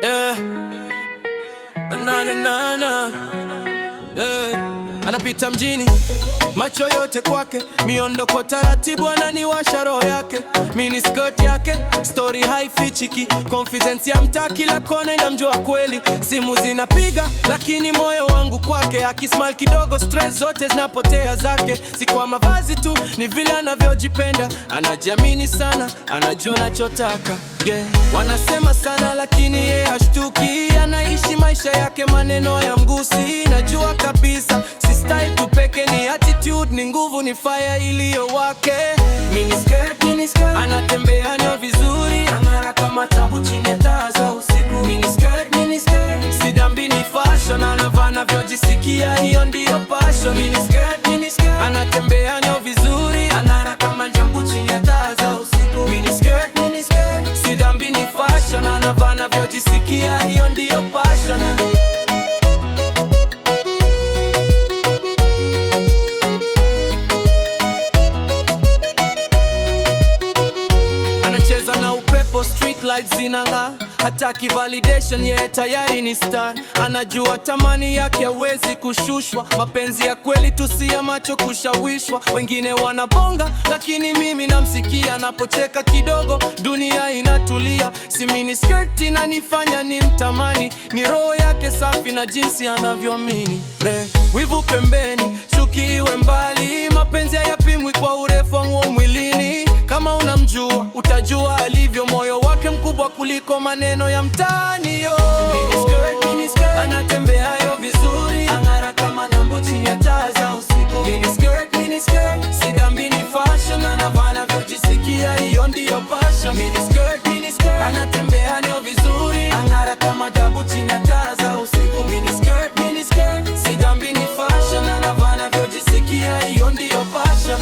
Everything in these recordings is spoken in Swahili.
Yeah. Na na na na. Yeah. Anapita mjini, macho yote kwake, miondoko taratibu, ananiwasha roho yake. Mini skirt yake, story haifichiki, confidence ya mtaa kila kona inamjua kweli. Simu zinapiga, lakini moyo wangu kwake. Akismile kidogo, stress zote zinapotea zake. Si kwa mavazi tu, ni vile anavyojipenda. Anajiamini sana, anajua anachotaka. Yeah. Wanasema sana lakini yeye hashtuki. Anaishi maisha yake, maneno ya mgusi. Najua kabisa si style tu peke, ni attitude, ni nguvu, ni fire iliyo wake. Mini skirt, anatembea nyo vizuri, ang'ara kama tabu chini ya taa za usiku. Mini skirt, si dambi, ni fashion, anavaa anavyojisikia, hiyo ndiyo passion. Mini skirt, anatembea nyo vizuri, ang'ara kama jambu chini ya taa za usiku. Mini skirt, si dambi, ni fashion, anavaa anavyojisikia, hiyo ndiyo passion. Street lights zinang'aa, hataki validation, yeye tayari ni star. Anajua tamani yake hawezi kushushwa, mapenzi ya kweli tu si ya macho kushawishwa. Wengine wanabonga lakini mimi namsikia, anapocheka kidogo dunia inatulia. Si mini skirt inanifanya ni mtamani, ni roho yake safi na jinsi anavyoamini. Wivu pembeni, chuki iwe mbali, mapenzi hayapimwi kwa urefu wa mwilini. Kama unamjua utajua alivyo, moyo wake mkubwa kuliko maneno ya mtaani. Mini skirt, anatembea yo vizuri, ang'ara kama nambo chini ya taa za usiku. Mini skirt, si dambi, ni fashion, anavaa anavyojisikia, hiyo ndiyo passion. Mini skirt, anatembea yo vizuri, ang'ara kama nambo chini ya taa za usiku. Mini skirt, si dambi, ni fashion, anavaa anavyojisikia, hiyo ndiyo passion.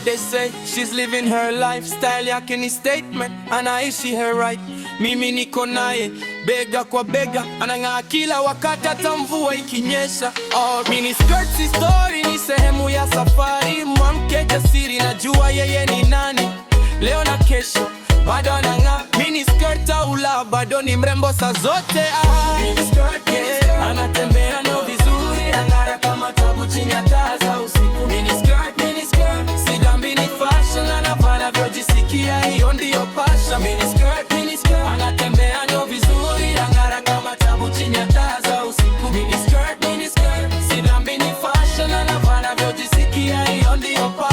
They say she's living her life, style yake ni statement, anaishi her right. Mimi niko naye bega kwa bega, anang'aa kila wakati hata mvua ikinyesha. Mini skirt si story, ni sehemu ya safari. Mwanamke jasiri, najua yeye ni nani. Leo na kesho bado anang'aa. Mini skirt au la, bado ni mrembo saa zote. Mini skirt, yeah. Anatembea no vizuri, ang'ara kama tabu chini ya taa za usiku. Mini skirt, si dambi, ni fashion, anavaa anavyojisikia, hiyo ndiyo passion. Mini skirt, anatembea nyo vizuri, ang'ara kama tabu chini ya taa za usiku. Mini skirt, si dambi, ni fashion, anavaa anavyojisikia, hiyo ndiyo passion.